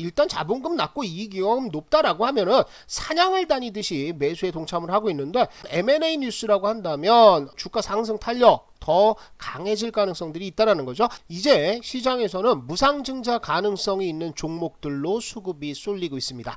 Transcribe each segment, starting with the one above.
일단 자본금 낮고 이익이 높다라고 하면은 사냥을 다니듯이 매수에 동참을 하고 있는데, M&A 뉴스라고 한다면 주가 상승 탄력 더 강해질 가능성들이 있다라는 거죠. 이제 시장에서는 무상증자 가능성이 있는 종목들로 수급이 쏠리고 있습니다.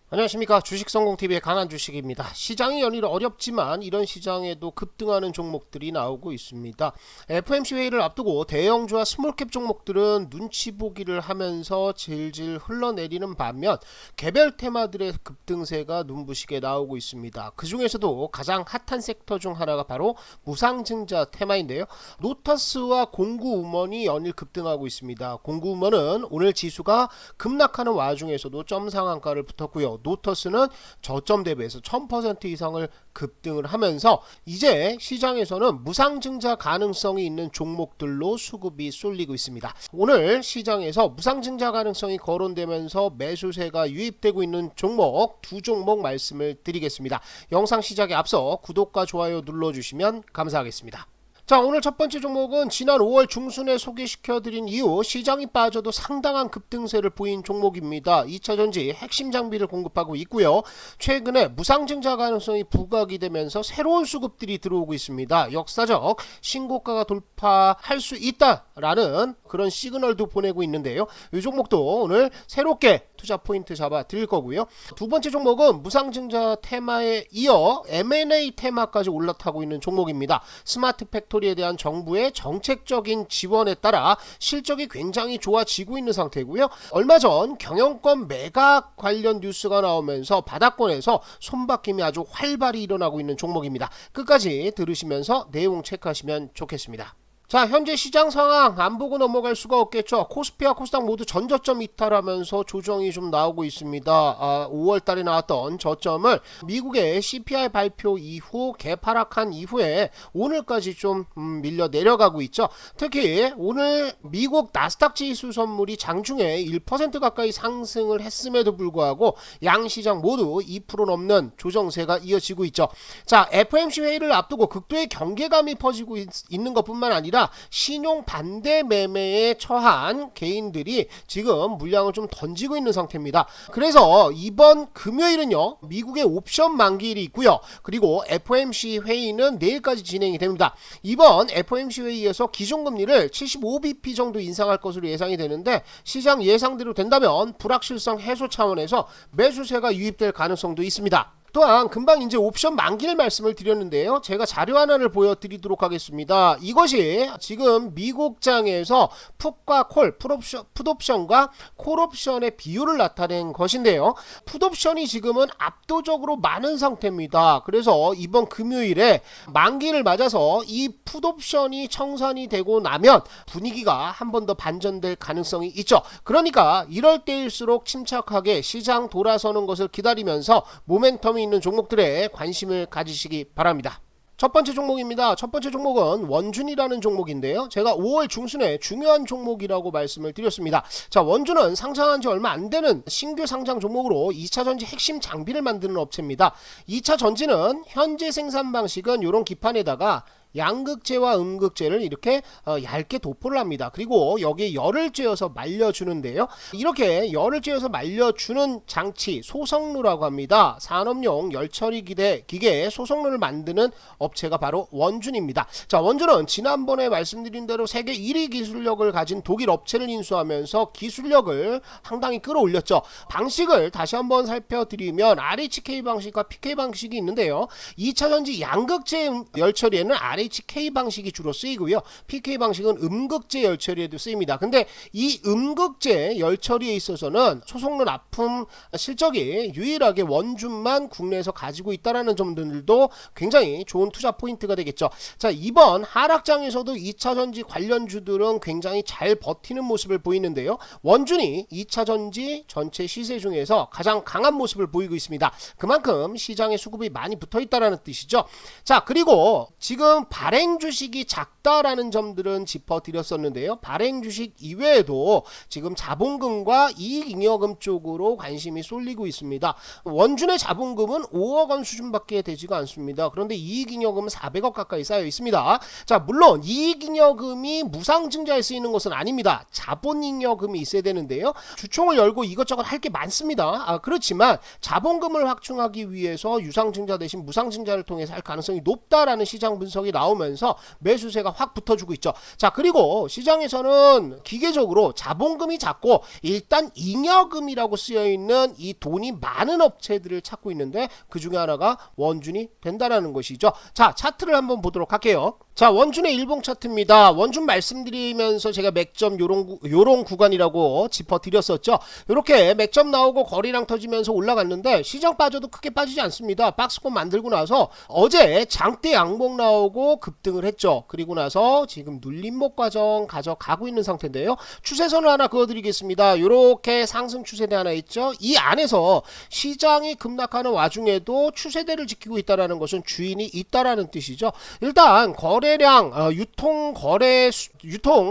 안녕하십니까, 주식성공TV의 강한주식입니다. 시장이 연일 어렵지만 이런 시장에도 급등하는 종목들이 나오고 있습니다. FOMC 회의를 앞두고 대형주와 스몰캡 종목들은 눈치 보기를 하면서 질질 흘러내리는 반면 개별 테마들의 급등세가 눈부시게 나오고 있습니다. 그 중에서도 가장 핫한 섹터 중 하나가 바로 무상증자 테마인데요. 노터스와 공구음원이 연일 급등하고 있습니다. 공구음원은 오늘 지수가 급락하는 와중에서도 점 상한가를 붙었고요. 노터스는 저점 대비해서 1000% 이상을 급등을 하면서 이제 시장에서는 무상증자 가능성이 있는 종목들로 수급이 쏠리고 있습니다. 오늘 시장에서 무상증자 가능성이 거론되면서 매수세가 유입되고 있는 종목 두 종목 말씀을 드리겠습니다. 영상 시작에 앞서 구독과 좋아요 눌러주시면 감사하겠습니다. 자, 오늘 첫 번째 종목은 지난 5월 중순에 소개시켜드린 이후 시장이 빠져도 상당한 급등세를 보인 종목입니다. 2차전지 핵심 장비를 공급하고 있고요. 최근에 무상증자 가능성이 부각이 되면서 새로운 수급들이 들어오고 있습니다. 역사적 신고가가 돌파할 수 있다라는 그런 시그널도 보내고 있는데요. 이 종목도 오늘 새롭게 투자 포인트 잡아 드릴 거고요. 두 번째 종목은 무상증자 테마에 이어 M&A 테마까지 올라타고 있는 종목입니다. 스마트 팩토리에 대한 정부의 정책적인 지원에 따라 실적이 굉장히 좋아지고 있는 상태고요. 얼마 전 경영권 매각 관련 뉴스가 나오면서 바닥권에서 손바뀜이 아주 활발히 일어나고 있는 종목입니다. 끝까지 들으시면서 내용 체크하시면 좋겠습니다. 자, 현재 시장 상황 안 보고 넘어갈 수가 없겠죠. 코스피와 코스닥 모두 전저점 이탈하면서 조정이 좀 나오고 있습니다. 5월 달에 나왔던 저점을 미국의 CPI 발표 이후 개파락한 이후에 오늘까지 좀 밀려 내려가고 있죠. 특히 오늘 미국 나스닥 지수 선물이 장중에 1% 가까이 상승을 했음에도 불구하고 양시장 모두 2% 넘는 조정세가 이어지고 있죠. 자, FOMC 회의를 앞두고 극도의 경계감이 퍼지고 있는 것뿐만 아니라 신용 반대 매매에 처한 개인들이 지금 물량을 좀 던지고 있는 상태입니다. 그래서 이번 금요일은요, 미국의 옵션 만기일이 있고요. 그리고 FOMC 회의는 내일까지 진행이 됩니다. 이번 FOMC 회의에서 기준금리를 75bp 정도 인상할 것으로 예상이 되는데, 시장 예상대로 된다면 불확실성 해소 차원에서 매수세가 유입될 가능성도 있습니다. 또한 금방 이제 옵션 만기를 말씀을 드렸는데요. 제가 자료 하나를 보여드리도록 하겠습니다. 이것이 지금 미국장에서 풋과 콜, 풋옵션과 콜옵션의 비율을 나타낸 것인데요. 풋옵션이 지금은 압도적으로 많은 상태입니다. 그래서 이번 금요일에 만기를 맞아서 이 풋옵션이 청산이 되고 나면 분위기가 한 번 더 반전될 가능성이 있죠. 그러니까 이럴 때일수록 침착하게 시장 돌아서는 것을 기다리면서 모멘텀이 있는 종목들에 관심을 가지시기 바랍니다. 첫 번째 종목입니다. 첫 번째 종목은 원준이라는 종목인데요. 제가 5월 중순에 중요한 종목이라고 말씀을 드렸습니다. 자, 원준은 상장한 지 얼마 안 되는 신규 상장 종목으로 2차 전지 핵심 장비를 만드는 업체입니다. 2차 전지는 현재 생산 방식은 이런 기판에다가 양극재와 음극재를 이렇게 얇게 도포를 합니다. 그리고 여기에 열을 쬐어서 말려주는데요. 이렇게 열을 쬐어서 말려주는 장치 소성루라고 합니다. 산업용 열처리 기계의 소성루를 만드는 업체가 바로 원준입니다. 자, 원준은 지난번에 말씀드린 대로 세계 1위 기술력을 가진 독일 업체를 인수하면서 기술력을 상당히 끌어올렸죠. 방식을 다시 한번 살펴드리면 RHK 방식과 PK 방식이 있는데요. 2차 전지 양극재 열처리에는 RHK 방식이 주로 쓰이고요. PK 방식은 음극재 열처리에도 쓰입니다. 근데 이 음극재 열처리에 있어서는 소속로 납품 실적이 유일하게 원준만 국내에서 가지고 있다는 점들도 굉장히 좋은 투자 포인트가 되겠죠. 자, 이번 하락장에서도 2차 전지 관련주들은 굉장히 잘 버티는 모습을 보이는데요. 원준이 2차 전지 전체 시세 중에서 가장 강한 모습을 보이고 있습니다. 그만큼 시장에 수급이 많이 붙어 있다는 뜻이죠. 자, 그리고 지금 발행 주식이 작다라는 점들은 짚어드렸었는데요. 발행 주식 이외에도 지금 자본금과 이익잉여금 쪽으로 관심이 쏠리고 있습니다. 원준의 자본금은 5억 원 수준밖에 되지가 않습니다. 그런데 이익잉여금은 400억 가까이 쌓여 있습니다. 자, 물론 이익잉여금이 무상증자에 쓰이는 것은 아닙니다. 자본잉여금이 있어야 되는데요. 주총을 열고 이것저것 할 게 많습니다. 그렇지만 자본금을 확충하기 위해서 유상증자 대신 무상증자를 통해서 할 가능성이 높다라는 시장 분석이 나오면서 매수세가 확 붙어주고 있죠. 자, 그리고 시장에서는 기계적으로 자본금이 작고 일단 잉여금이라고 쓰여있는 이 돈이 많은 업체들을 찾고 있는데 그 중에 하나가 원준이 된다라는 것이죠. 자, 차트를 한번 보도록 할게요. 자, 원준의 일봉 차트입니다. 원준 말씀드리면서 제가 맥점 요런 구간이라고 짚어드렸었죠. 이렇게 맥점 나오고 거래량 터지면서 올라갔는데 시장 빠져도 크게 빠지지 않습니다. 박스권 만들고 나서 어제 장대 양봉 나오고 급등을 했죠. 그리고 나서 지금 눌림목 과정 가져가고 있는 상태인데요. 추세선을 하나 그어드리겠습니다. 이렇게 상승 추세대 하나 있죠. 이 안에서 시장이 급락하는 와중에도 추세대를 지키고 있다는 것은 주인이 있다라는 뜻이죠. 일단 거래량, 유통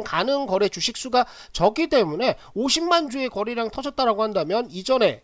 가능 거래 주식 수가 적기 때문에 50만 주의 거래량 터졌다라고 한다면 이전에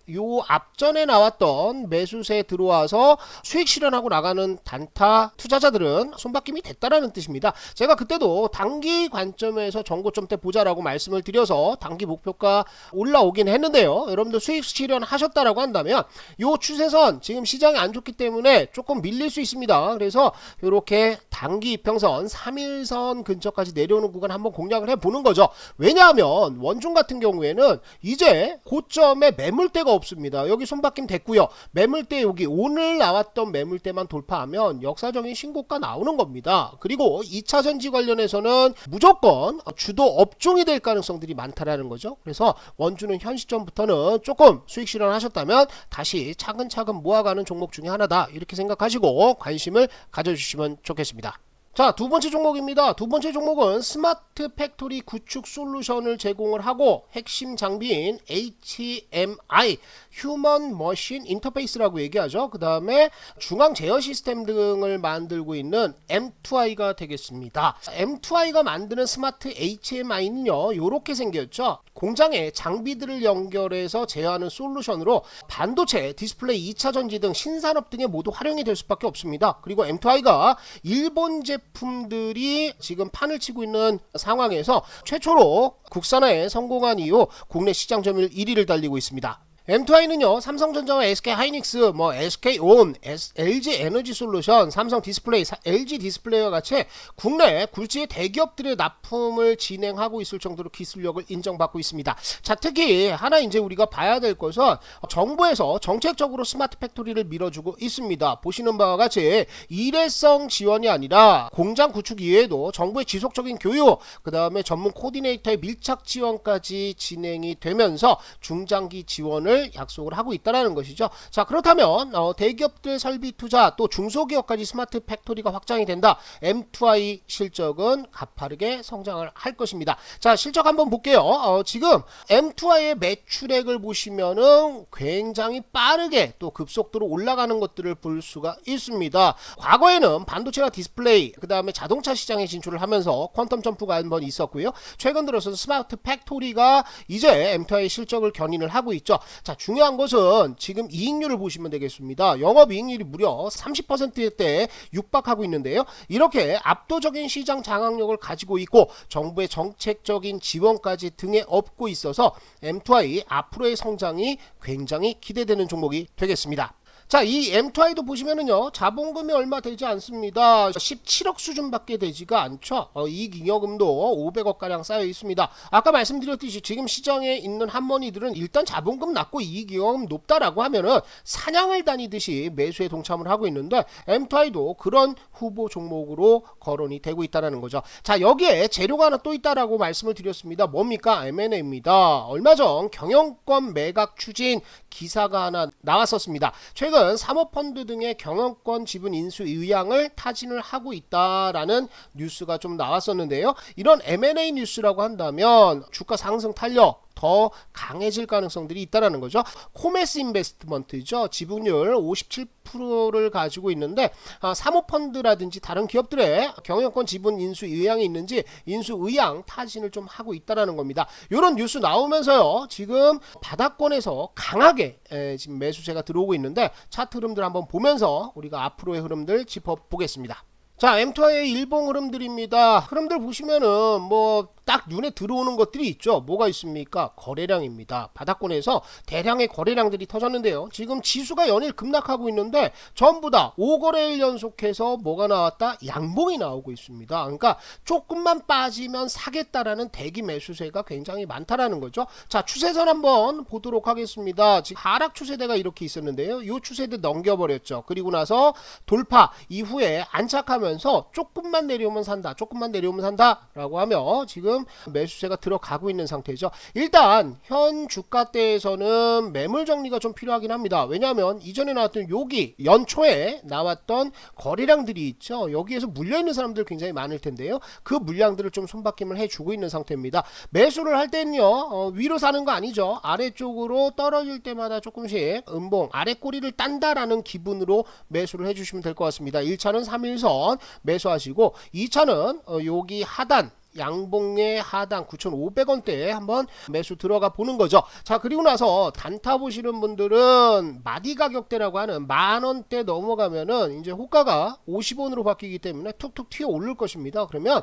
앞전에 나왔던 매수세 들어와서 수익 실현하고 나가는 단타 투자자들은 손바뀜이 됐다라는 뜻입니다. 제가 그때도 단기 관점에서 전고점 때 보자라고 말씀을 드려서 단기 목표가 올라오긴 했는데요. 여러분들 수익 실현하셨다라고 한다면 요 추세선 지금 시장이 안 좋기 때문에 조금 밀릴 수 있습니다. 그래서 이렇게 단기 이평선 3일선 근처까지 내려오는 구간 한번 공략을 해보는 거죠. 왜냐하면 원중 같은 경우에는 이제 고점에 매물대가 없습니다. 여기 손바뀜 됐고요. 매물대 여기 오늘 나왔던 매물대만 돌파하면 역사적인 신고가 나오는 겁니다. 그리고 2차전지 관련해서는 무조건 주도 업종이 될 가능성들이 많다라는 거죠. 그래서 원주는 현 시점부터는 조금 수익 실현하셨다면 다시 차근차근 모아가는 종목 중에 하나다 이렇게 생각하시고 관심을 가져주시면 좋겠습니다. 자, 두 번째 종목입니다. 두 번째 종목은 스마트 팩토리 구축 솔루션을 제공을 하고 핵심 장비인 HMI, 휴먼 머신 인터페이스라고 얘기하죠. 그 다음에 중앙 제어 시스템 등을 만들고 있는 M2I가 되겠습니다. M2I가 만드는 스마트 HMI는요, 이렇게 생겼죠. 공장에 장비들을 연결해서 제어하는 솔루션으로 반도체, 디스플레이, 2차전지 등 신산업 등에 모두 활용이 될 수밖에 없습니다. 그리고 M2I가 일본 제품들이 지금 판을 치고 있는 상황에서 최초로 국산화에 성공한 이후 국내 시장 점유율 1위를 달리고 있습니다. M2I는요, 삼성전자와 SK하이닉스, SK온, LG 에너지 솔루션, 삼성 디스플레이, LG 디스플레이와 같이 국내 굴지의 대기업들의 납품을 진행하고 있을 정도로 기술력을 인정받고 있습니다. 자, 특히 하나 이제 우리가 봐야 될 것은 정부에서 정책적으로 스마트 팩토리를 밀어주고 있습니다. 보시는 바와 같이 일회성 지원이 아니라 공장 구축 이외에도 정부의 지속적인 교육, 그 다음에 전문 코디네이터의 밀착 지원까지 진행이 되면서 중장기 지원을 약속을 하고 있다는 것이죠. 자, 그렇다면 대기업들 설비 투자 또 중소기업까지 스마트 팩토리가 확장이 된다. M2I 실적은 가파르게 성장을 할 것입니다. 자, 실적 한번 볼게요. 지금 M2I의 매출액을 보시면은 굉장히 빠르게 또 급속도로 올라가는 것들을 볼 수가 있습니다. 과거에는 반도체와 디스플레이, 그 다음에 자동차 시장에 진출을 하면서 퀀텀 점프가 한번 있었고요. 최근 들어서 스마트 팩토리가 이제 M2I 실적을 견인을 하고 있죠. 자, 중요한 것은 지금 이익률을 보시면 되겠습니다. 영업이익률이 무려 30%대에 육박하고 있는데요. 이렇게 압도적인 시장 장악력을 가지고 있고 정부의 정책적인 지원까지 등에 업고 있어서 M2I 앞으로의 성장이 굉장히 기대되는 종목이 되겠습니다. 자, 이 M2I도 보시면은요, 자본금이 얼마 되지 않습니다. 17억 수준밖에 되지가 않죠. 이익잉여금도 500억가량 쌓여 있습니다. 아까 말씀드렸듯이 지금 시장에 있는 한머니들은 일단 자본금 낮고 이익잉여금 높다라고 하면은 사냥을 다니듯이 매수에 동참을 하고 있는데 M2I도 그런 후보 종목으로 거론이 되고 있다는 거죠. 자, 여기에 재료가 하나 또 있다라고 말씀을 드렸습니다. 뭡니까? M&A입니다. 얼마 전 경영권 매각 추진 기사가 하나 나왔었습니다. 최근 사모펀드 등의 경영권 지분 인수 의향을 타진을 하고 있다라는 뉴스가 좀 나왔었는데요. 이런 M&A 뉴스라고 한다면 주가 상승 탄력 더 강해질 가능성들이 있다라는 거죠. 코메스 인베스트먼트죠. 지분율 57%를 가지고 있는데 사모펀드라든지 다른 기업들의 경영권 지분 인수 의향이 있는지 인수 의향 타진을 좀 하고 있다라는 겁니다. 이런 뉴스 나오면서요. 지금 바닥권에서 강하게 지금 매수세가 들어오고 있는데 차트 흐름들 한번 보면서 우리가 앞으로의 흐름들 짚어보겠습니다. 자, M2I의 일봉 흐름들입니다. 흐름들 보시면은 뭐 딱 눈에 들어오는 것들이 있죠. 뭐가 있습니까? 거래량입니다. 바닥권에서 대량의 거래량들이 터졌는데요. 지금 지수가 연일 급락하고 있는데 전부 다 5거래일 연속해서 뭐가 나왔다? 양봉이 나오고 있습니다. 그러니까 조금만 빠지면 사겠다라는 대기 매수세가 굉장히 많다라는 거죠. 자, 추세선 한번 보도록 하겠습니다. 지금 하락 추세대가 이렇게 있었는데요. 이 추세대 넘겨버렸죠. 그리고 나서 돌파 이후에 안착하면서 조금만 내려오면 산다. 조금만 내려오면 산다. 라고 하며 지금 매수세가 들어가고 있는 상태죠. 일단 현 주가대에서는 매물 정리가 좀 필요하긴 합니다. 왜냐하면 이전에 나왔던 여기 연초에 나왔던 거래량들이 있죠. 여기에서 물려있는 사람들 굉장히 많을 텐데요. 그 물량들을 좀 손바뀜을 해주고 있는 상태입니다. 매수를 할 때는요 위로 사는 거 아니죠. 아래쪽으로 떨어질 때마다 조금씩 음봉 아래 꼬리를 딴다라는 기분으로 매수를 해주시면 될 것 같습니다. 1차는 3일선 매수하시고 2차는 여기 하단 양봉의 하단 9,500원대에 한번 매수 들어가 보는 거죠. 자, 그리고 나서 단타 보시는 분들은 마디 가격대라고 하는 만원대 넘어가면은 이제 호가가 50원으로 바뀌기 때문에 툭툭 튀어 오를 것입니다. 그러면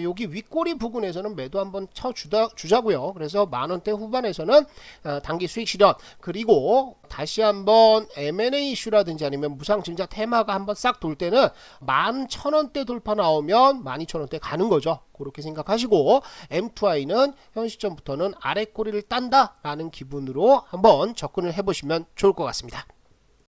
여기 윗꼬리 부근에서는 매도 한번 쳐주자고요. 그래서 만원대 후반에서는 단기 수익 실현, 그리고 다시 한번 M&A 이슈라든지 아니면 무상증자 테마가 한번 싹 돌 때는 11,000원대 돌파 나오면 12,000원대 가는 거죠. 그렇게 생각하시고 M2I는 현 시점부터는 아래 꼬리를 딴다 라는 기분으로 한번 접근을 해보시면 좋을 것 같습니다.